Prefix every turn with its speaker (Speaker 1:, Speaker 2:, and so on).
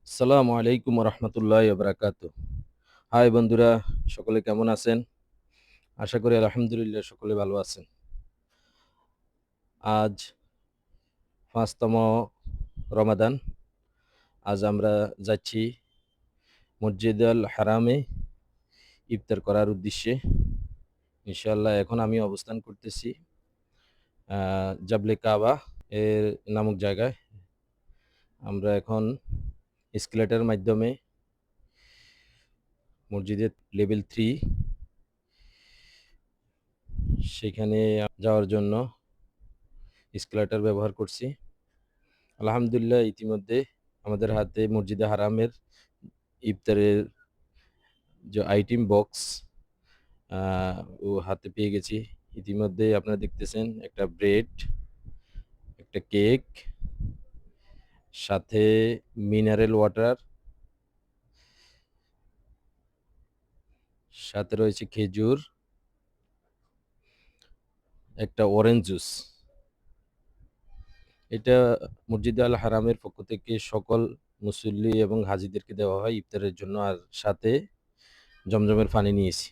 Speaker 1: আসসালামু আলাইকুম রহমতুল্লাহ বারাকাত। হাই বন্ধুরা, সকলে কেমন আছেন? আশা করি আলহামদুলিল্লাহ সকলে ভালো আছেন। আজ ৫তম রমাদান। আজ আমরা যাচ্ছি মসজিদ আল হারামে ইফতার করার উদ্দেশ্যে। ইনশাআল্লাহ এখন আমি অবস্থান করতেছি জাবলে কাবা এর নামক জায়গায়। আমরা এখন এসকেলেটরের মাধ্যমে মসজিদের লেভেল 3 সেখানে যাওয়ার জন্য এসকেলেটর ব্যবহার করছি। আলহামদুলিল্লাহ ইতিমধ্যে আমাদের হাতে মসজিদে হারামের ইফতারের যে আইটেম বক্স ও হাতে পেয়ে গেছি। ইতিমধ্যে আপনারা দেখতেছেন একটা ব্রেড, একটা কেক, সাথে মিনারেল ওয়াটার, সাথে রয়েছে খেজুর, একটা অরেঞ্জ জুস। এটা মসজিদে আল হারামের পক্ষ থেকে সকল মুসল্লি এবং হাজিদেরকে দেওয়া হয় ইফতারের জন্য। আর সাথে জমজমের পানি নিয়েছি।